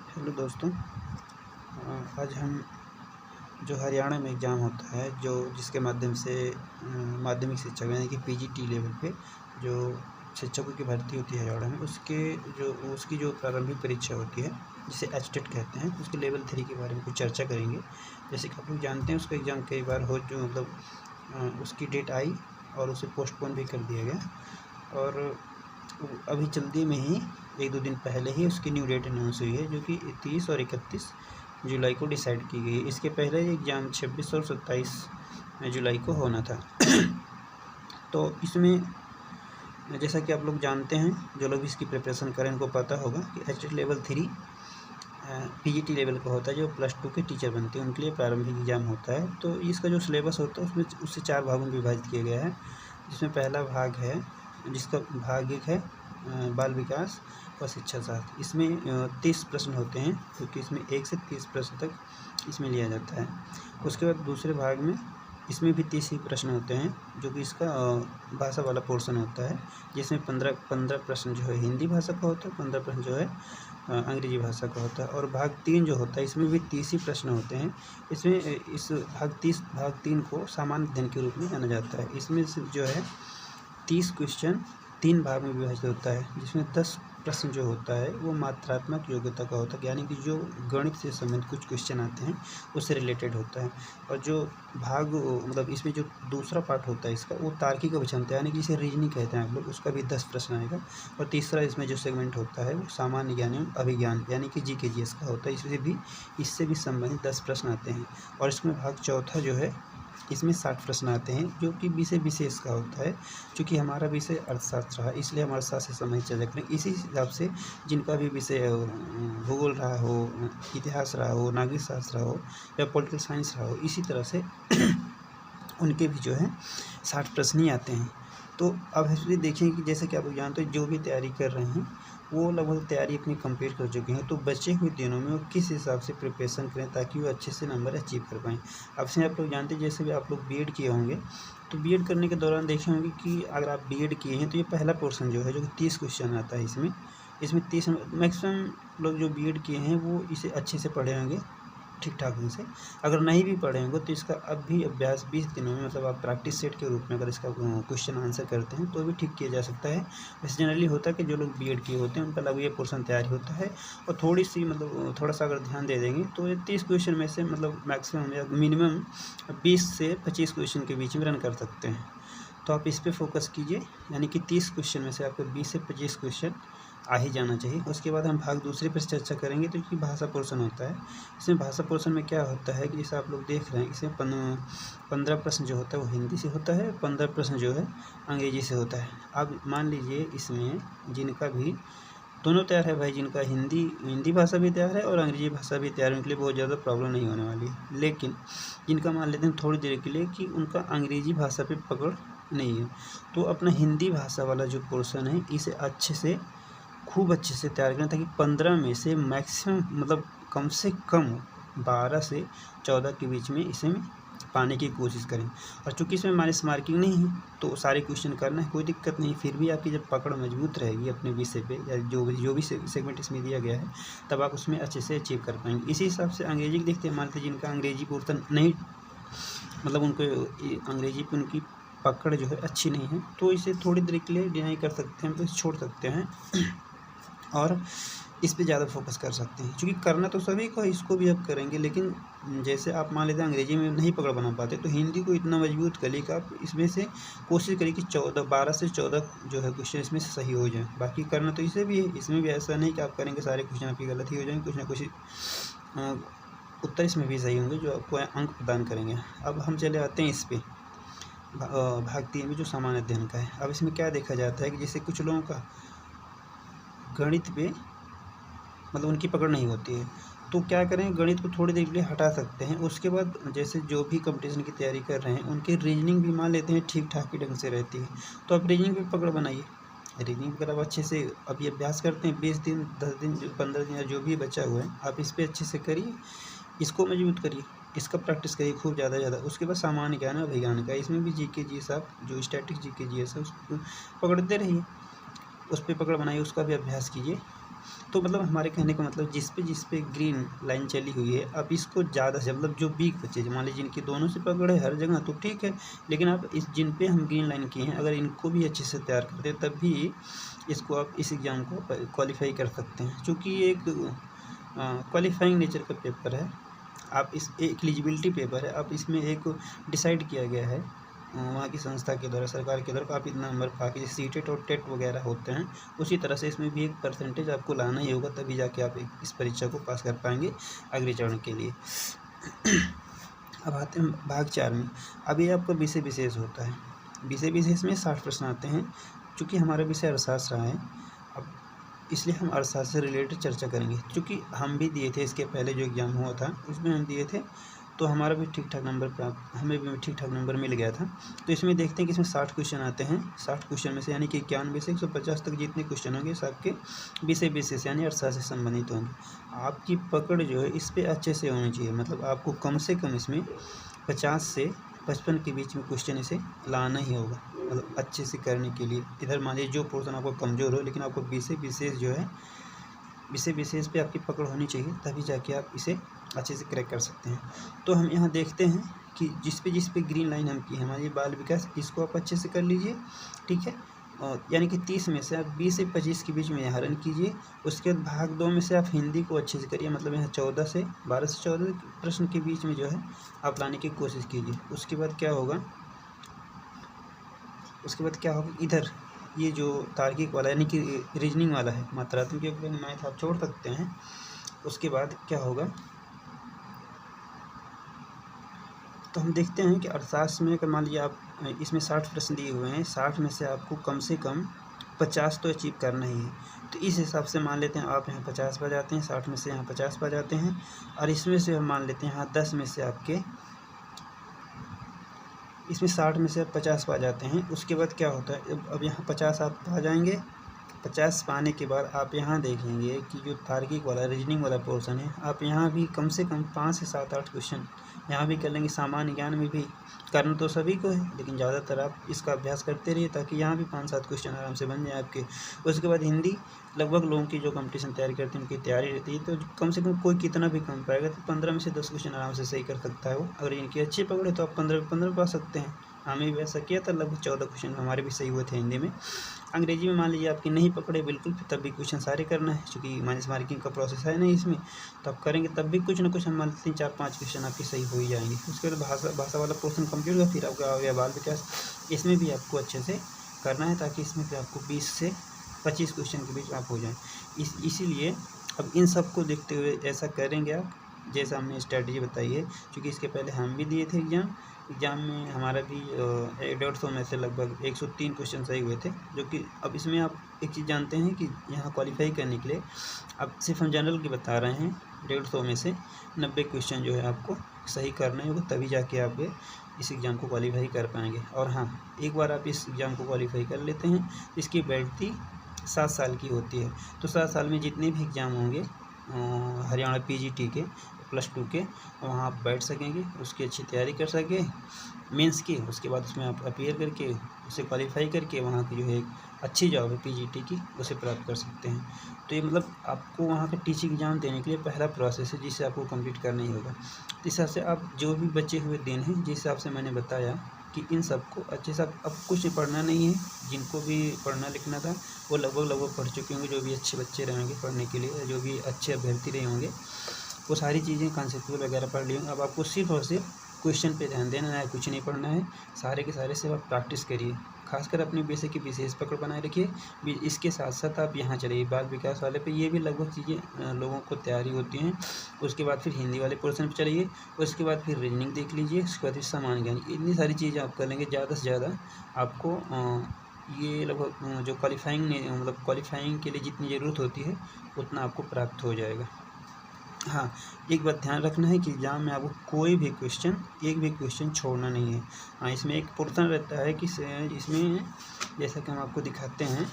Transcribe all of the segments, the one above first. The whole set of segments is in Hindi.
हेलो दोस्तों। आज हम जो हरियाणा में एग्ज़ाम होता है जो जिसके माध्यम से माध्यमिक शिक्षक यानी कि पीजीटी लेवल पे जो शिक्षकों की भर्ती होती है हरियाणा में उसकी जो प्रारंभिक परीक्षा होती है जिसे एचटेट कहते हैं, उसके लेवल 3 के बारे में कुछ चर्चा करेंगे। जैसे कि आप लोग जानते हैं उसका एग्ज़ाम कई बार हो जो उसकी डेट आई और उसे पोस्टपोन भी कर दिया गया और अभी जल्दी में ही 1-2 दिन पहले ही उसकी न्यू डेट अनाउंस हुई है जो कि 30 और 31 जुलाई को डिसाइड की गई है। इसके पहले एग्ज़ाम 26 और 27 जुलाई को होना था। तो इसमें जैसा कि आप लोग जानते हैं, जो लोग इसकी प्रिपरेशन करें उनको पता होगा कि एचटेट लेवल 3 पीजीटी लेवल का होता है। जो +2 के टीचर बनते हैं उनके लिए प्रारंभिक एग्ज़ाम होता है। तो इसका जो सिलेबस होता है उससे 4 भागों में विभाजित किया गया है, जिसमें पहला भाग है जिसका भाग 1 है बाल विकास और शिक्षा शास्त्र। इसमें 30 प्रश्न होते हैं क्योंकि इसमें 1 से 30 प्रश्न तक इसमें लिया जाता है। उसके बाद दूसरे भाग में इसमें भी 30 ही प्रश्न होते हैं जो कि इसका भाषा वाला पोर्शन होता है, जिसमें 15 प्रश्न जो है हिंदी भाषा का होता है, 15 प्रश्न जो है अंग्रेजी भाषा का होता है। और भाग 3 जो होता है इसमें भी 30 ही प्रश्न होते हैं। इसमें इस भाग 3 को सामान्य अध्ययन के रूप में जाना जाता है। इसमें जो है 30 क्वेश्चन 3 भाग में विभाजित होता है, जिसमें 10 प्रश्न जो होता है वो मात्रात्मक योग्यता का होता है, यानी कि जो गणित से संबंधित कुछ क्वेश्चन आते हैं उससे रिलेटेड होता है। और जो भाग इसमें जो दूसरा पार्ट होता है इसका वो तार्किक अभिक्षमता यानी कि इसे रीजनिंग कहते हैं आप लोग, उसका भी 10 प्रश्न आएगा। और तीसरा इसमें जो सेगमेंट होता है वो सामान्य ज्ञान एवं अभिज्ञान यानी कि जीके जीएस का होता है। इससे भी संबंधित 10 प्रश्न आते हैं। और इसमें भाग चौथा जो है इसमें 60 प्रश्न आते हैं जो कि विषय विशेष का होता है। चूँकि हमारा विषय अर्थशास्त्र है इसलिए हम अर्थशास्त्र से संबंधित चर्चा करें। इसी हिसाब से जिनका भी विषय भूगोल रहा हो, इतिहास रहा हो, नागरिक शास्त्र रहा हो या पॉलिटिकल साइंस रहा हो, इसी तरह से उनके भी जो है 60 प्रश्न ही आते हैं। तो अब इसलिए देखें कि जैसे कि आप लोग जानते हैं जो भी तैयारी कर रहे हैं वो लगभग तैयारी अपनी कंप्लीट कर चुके हैं। तो बचे हुए दिनों में वो किस हिसाब से प्रिपरेशन करें ताकि वो अच्छे से नंबर अचीव कर पाएँ। अब से आप लोग जानते हैं जैसे भी आप लोग बीएड किए होंगे तो बीएड करने के दौरान देखे होंगे कि अगर आप बीएड किए हैं तो ये पहला पोर्शन जो है जो कि 30 क्वेश्चन आता है। इसमें 30 मैक्सिमम लोग जो बीएड किए हैं वो इसे अच्छे से पढ़े होंगे ठीक ठाक ढंग से। अगर नहीं भी पढ़े होंगे तो इसका अब भी अभ्यास 20 दिनों में आप प्रैक्टिस सेट के रूप में अगर इसका क्वेश्चन आंसर करते हैं तो भी ठीक किया जा सकता है। वैसे जनरली होता है कि जो लोग बीएड किए होते हैं उनका लगभग ये पोर्शन तैयारी होता है और थोड़ा सा अगर ध्यान दे देंगे तो ये 30 क्वेश्चन में से मैक्सिमम या मिनिमम 20 से 25 क्वेश्चन के बीच में रन कर सकते हैं। तो आप इस पर फोकस कीजिए, यानी कि 30 क्वेश्चन में से आपको 20 से 25 क्वेश्चन आ ही जाना चाहिए। उसके बाद हम भाग दूसरे पर चर्चा करेंगे तो ये भाषा पोर्शन होता है। इसमें भाषा पोर्शन में क्या होता है कि जैसे आप लोग देख रहे हैं इसमें 15 प्रश्न जो होता है वो हिंदी से होता है, 15 प्रश्न जो है अंग्रेजी से होता है। अब मान लीजिए इसमें जिनका भी दोनों तैयार है भाई, जिनका हिंदी भाषा भी तैयार है और अंग्रेजी भाषा भी तैयार है, उनके लिए बहुत ज़्यादा प्रॉब्लम नहीं होने वाली है। लेकिन जिनका मान लेते हैं थोड़ी देर के लिए कि उनका अंग्रेजी भाषा पे पकड़ नहीं है तो अपना हिंदी भाषा वाला जो पोर्शन है इसे खूब अच्छे से तैयार करें ताकि 15 में से मैक्सिमम कम से कम 12 से 14 के बीच में इसे पाने की कोशिश करें। और चूँकि इसमें माइनस मार्किंग नहीं है तो सारे क्वेश्चन करना है, कोई दिक्कत नहीं। फिर भी आपकी जब पकड़ मजबूत रहेगी अपने विषय पे या जो भी सेगमेंट इसमें दिया गया है तब आप उसमें अच्छे से अचीव कर पाएंगे। इसी हिसाब से अंग्रेजी देखते हैं, मानते जिनका अंग्रेजी पोर्शन नहीं उनको अंग्रेजी पर उनकी पकड़ जो है अच्छी नहीं है तो इसे थोड़ी देर के लिए डिनाई कर सकते हैं, तो छोड़ सकते हैं और इस पे ज़्यादा फोकस कर सकते हैं। क्योंकि करना तो सभी को इसको भी अब करेंगे, लेकिन जैसे आप मान लेते हैं अंग्रेजी में नहीं पकड़ बना पाते तो हिंदी को इतना मजबूत करिए कि आप इसमें से कोशिश करिए कि 12 से 14 जो है क्वेश्चन इसमें से सही हो जाए। बाकी करना तो इसे भी है, इसमें भी ऐसा नहीं कि आप करेंगे सारे क्वेश्चन आपकी गलत ही हो जाएंगे, कुछ ना कुछ उत्तर इसमें भी सही होंगे जो आपको अंक प्रदान करेंगे। अब हम चले आते हैं इस पर भाग 3 में जो सामान्य अध्ययन का है। अब इसमें क्या देखा जाता है कि जैसे कुछ लोगों का गणित पे उनकी पकड़ नहीं होती है तो क्या करें, गणित को थोड़ी देर के लिए हटा सकते हैं। उसके बाद जैसे जो भी कंपटीशन की तैयारी कर रहे हैं उनकी रीजनिंग भी मान लेते हैं ठीक ठाक ही ढंग से रहती है तो आप रीजनिंग पे पकड़ बनाइए। रीजनिंग अगर आप अच्छे से अभी अभ्यास करते हैं 20 दिन 10 दिन 15 दिन या जो भी बचा हुआ है आप इस पर अच्छे से करिए, इसको मजबूत करिए, इसका प्रैक्टिस करिए खूब ज़्यादा। उसके बाद सामान्य ज्ञान और अभिज्ञान का, इसमें भी जीके जीएस आप जो स्टैटिक जीके जीएस है उसको पकड़ते रहिए, उस पर पकड़ बनाइए, उसका भी अभ्यास कीजिए तो मतलब हमारे कहने का मतलब जिस पे ग्रीन लाइन चली हुई है, अब इसको ज़्यादा से मतलब जो वीक बच्चे मान लीजिए जिनकी दोनों से पकड़ है हर जगह तो ठीक है, लेकिन आप इस जिन पे हम ग्रीन लाइन किए हैं अगर इनको भी अच्छे से तैयार करते हैं तब भी इसको आप इस एग्ज़ाम को क्वालिफाई कर सकते हैं। चूँकि ये एक क्वालिफाइंग नेचर का पेपर है, आप इस एक एलिजिबिलिटी पेपर है, आप इसमें एक डिसाइड किया गया है वहाँ की संस्था के द्वारा, सरकार के द्वारा, आप इतना नंबर पा के सीटेट और टेट वगैरह होते हैं उसी तरह से इसमें भी एक परसेंटेज आपको लाना ही होगा, तभी जाके आप इस परीक्षा को पास कर पाएंगे अगले चरण के लिए। अब आते हैं भाग 4 में। अब ये आपका विषय विशेष होता है। विषय विशेष में 60 प्रश्न आते हैं। चूँकि हमारा विषय अर्थशास्त्र रहा है, अब इसलिए हम अर्थशास्त्र से रिलेटेड चर्चा करेंगे। चूँकि हम भी दिए थे इसके पहले जो एग्ज़ाम हुआ था उसमें हम दिए थे, तो हमारा भी ठीक ठाक नंबर प्राप्त, हमें भी ठीक ठाक नंबर मिल गया था। तो इसमें देखते हैं कि इसमें 60 क्वेश्चन आते हैं। 60 क्वेश्चन में से यानी कि 91 से 150 तक जितने क्वेश्चन होंगे सबके विषय विशेष यानी अर्थशास्त्र से संबंधित होंगे। आपकी पकड़ जो है इस पर अच्छे से होनी चाहिए, मतलब आपको कम से कम इसमें 50 से 55 के बीच में क्वेश्चन इसे लाना ही होगा, मतलब अच्छे से करने के लिए। इधर मान लीजिए जो पोर्सन आपको कमज़ोर हो, लेकिन आपको विषय विशेष जो है, विषय विशेष पे आपकी पकड़ होनी चाहिए, तभी जाके आप इसे अच्छे से क्रैक कर सकते हैं। तो हम यहाँ देखते हैं कि जिस पे ग्रीन लाइन हम की है हमारी बाल विकास, इसको आप अच्छे से कर लीजिए, ठीक है। और यानी कि 30 में से आप 20 से 25 के बीच में यहाँ रन कीजिए। उसके बाद भाग 2 में से आप हिंदी को अच्छे से करिए, मतलब यहाँ 12 से 14 प्रश्न के बीच में जो है आप लाने की कोशिश कीजिए। उसके बाद क्या होगा, इधर ये जो तार्किक वाला यानी कि रीजनिंग वाला है, मात्रात्मक या मैथ आप छोड़ सकते हैं। उसके बाद क्या होगा, तो हम देखते हैं कि अर्थशास्त्र में अगर मान लीजिए आप इसमें 60 प्रश्न दिए हुए हैं, 60 में से आपको कम से कम 50 तो अचीव करना ही है। तो इस हिसाब से मान लेते हैं आप यहाँ 50 पा जाते हैं, 60 में से यहाँ 50 पा जाते हैं, और इसमें से हम मान लेते हैं यहाँ 10 में से आपके, इसमें 60 में से आप 50 पा जाते हैं। उसके बाद क्या होता है, अब यहाँ 50 आप पा जाएंगे। 50 पाने के बाद आप यहाँ देखेंगे कि जो तार्किक वाला रीजनिंग वाला पोर्शन है, आप यहाँ भी कम से कम 5 से 7-8 क्वेश्चन यहाँ भी कर लेंगे। सामान्य ज्ञान में भी करना तो सभी को है, लेकिन ज़्यादातर आप इसका अभ्यास करते रहिए ताकि यहाँ भी 5-7 क्वेश्चन आराम से बन जाए आपके। उसके बाद हिंदी, लगभग लोगों की जो कंपटीशन तैयारी करते हैं उनकी तैयारी रहती है, तो कम से कम कोई कितना भी कम पाएगा तो 15 में से 10 क्वेश्चन आराम से सही कर सकता है वो। अगर इनकी अच्छी पकड़े तो आप 15 पा सकते हैं। हमें भी ऐसा किया था, लगभग 14 क्वेश्चन हमारे भी सही हुए थे हिंदी में। अंग्रेजी में मान लीजिए आपकी नहीं पकड़े बिल्कुल, तब भी क्वेश्चन सारे करना है, क्योंकि माइनस मार्किंग का प्रोसेस है नहीं इसमें, तो आप करेंगे तब भी कुछ ना कुछ हम मान लेते हैं 4-5 क्वेश्चन आपके सही हो ही जाएंगे। उसके बाद भाषा वाला पोर्शन कंप्लीट होगा, फिर आपका आ गया बाल विकास। इसमें भी आपको अच्छे से करना है ताकि इसमें भी आपको 20 से 25 क्वेश्चन के बीच आप हो जाएँ। इसीलिए अब इन सब को देखते हुए ऐसा करेंगे आप जैसा हमने स्ट्रैटेजी बताई है, क्योंकि इसके पहले हम भी दिए थे एग्ज़ाम में हमारा भी 150 में से लगभग 103 क्वेश्चन सही हुए थे। जो कि अब इसमें आप एक चीज़ जानते हैं कि यहाँ क्वालिफाई करने के लिए अब सिर्फ हम जनरल की बता रहे हैं, 150 में से 90 क्वेश्चन जो है आपको सही करना होगा, तभी जाके आप इस एग्ज़ाम को क्वालिफाई कर पाएंगे। और हाँ, एक बार आप इस एग्ज़ाम को क्वालिफाई कर लेते हैं, इसकी वैलिडिटी 7 साल की होती है। तो 7 साल में जितने भी एग्ज़ाम होंगे हरियाणा पीजीटी के +2 के, वहाँ आप बैठ सकेंगे, उसकी अच्छी तैयारी कर सके मेंस की। उसके बाद उसमें आप अपीयर करके उसे क्वालिफाई करके वहाँ की जो है एक अच्छी जॉब है पीजीटी की, उसे प्राप्त कर सकते हैं। तो ये मतलब आपको वहाँ का टीचिंग एग्ज़ाम देने के लिए पहला प्रोसेस है जिसे आपको कंप्लीट करना ही होगा। इस हिसाब से आप जो भी बचे हुए दिन हैं, जिस हिसाब से मैंने बताया कि इन सबको अच्छे से अब कुछ पढ़ना नहीं है, जिनको भी पढ़ना लिखना था वो लगभग पढ़ चुके होंगे। जो भी अच्छे बच्चे रहेंगे पढ़ने के लिए, जो भी अच्छे अभ्यर्थी रहे होंगे, वो सारी चीज़ें कॉन्सेप्चुअल वगैरह पढ़ ली होंगी। अब आपको सिर्फ और सिर्फ क्वेश्चन पे ध्यान देना है, कुछ नहीं पढ़ना है। सारे के सारे से आप प्रैक्टिस करिए, खासकर अपने विषय की विशेष पकड़ बनाए रखिए। इसके साथ साथ आप यहाँ चलिए बाल विकास वाले पे, ये भी लगभग चीज़ें लोगों को तैयारी होती हैं। उसके बाद फिर हिंदी वाले पोर्शन पे चलिए, उसके बाद फिर रीजनिंग देख लीजिए, उसके बाद फिर सामान्य ज्ञान। इतनी सारी चीज़ें आप कर लेंगे, ज़्यादा से ज़्यादा आपको ये लगभग जो क्वालिफाइंग के लिए जितनी ज़रूरत होती है उतना आपको प्राप्त हो जाएगा। हाँ, एक बात ध्यान रखना है कि एग्ज़ाम में आपको कोई भी क्वेश्चन, एक भी क्वेश्चन छोड़ना नहीं है। हाँ, इसमें एक पोर्शन रहता है कि इसमें जैसा कि हम आपको दिखाते हैं,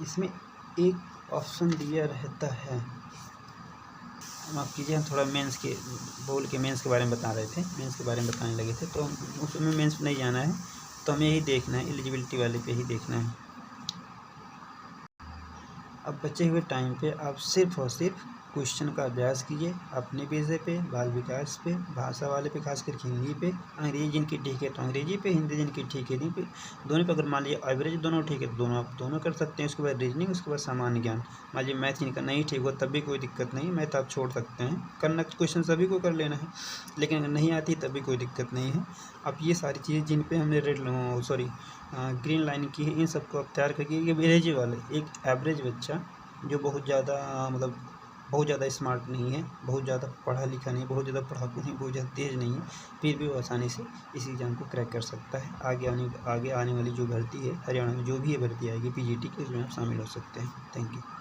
इसमें एक ऑप्शन दिया रहता है, माफ़ कीजिए, हम थोड़ा मेंस के बारे में बता रहे थे, मेंस के बारे में बताने लगे थे, तो उसमें मेंस नहीं जाना है, तो हमें यही देखना है, एलिजिबिलिटी वाले पे ही देखना है। अब बचे हुए टाइम पे आप सिर्फ और सिर्फ क्वेश्चन का अभ्यास कीजिए अपने विषय पे, बाल विकास पे, भाषा वाले पे, खास करके हिंदी पे। अंग्रेजी जिनकी ठीक है तो अंग्रेजी पे, हिंदी जिनकी ठीक है हिंदी पे, दोनों पे अगर मान लीजिए एवरेज दोनों ठीक है तो दोनों आप दोनों कर सकते हैं। उसके बाद रीजनिंग, उसके बाद सामान्य ज्ञान। मान लीजिए मैथ जिनका नहीं ठीक हुआ तब भी कोई दिक्कत नहीं, मैथ आप छोड़ सकते हैं, करना क्वेश्चन सभी को कर लेना है, लेकिन अगर नहीं आती तब भी कोई दिक्कत नहीं है। अब ये सारी चीज़ें जिन पे हमने ग्रीन लाइन की है, इन सबको आप तैयार करके ये एवरेज वाले, एक एवरेज बच्चा जो बहुत ज़्यादा बहुत ज़्यादा स्मार्ट नहीं है, बहुत ज़्यादा पढ़ा लिखा नहीं, बहुत ज़्यादा पढ़ाकू नहीं, बहुत ज़्यादा तेज़ नहीं है, फिर भी वो आसानी से इस एग्ज़ाम को क्रैक कर सकता है। आगे आने वाली जो भर्ती है हरियाणा में, जो भी ये भर्ती आएगी PGT की, उसमें आप शामिल हो सकते हैं। Thank you.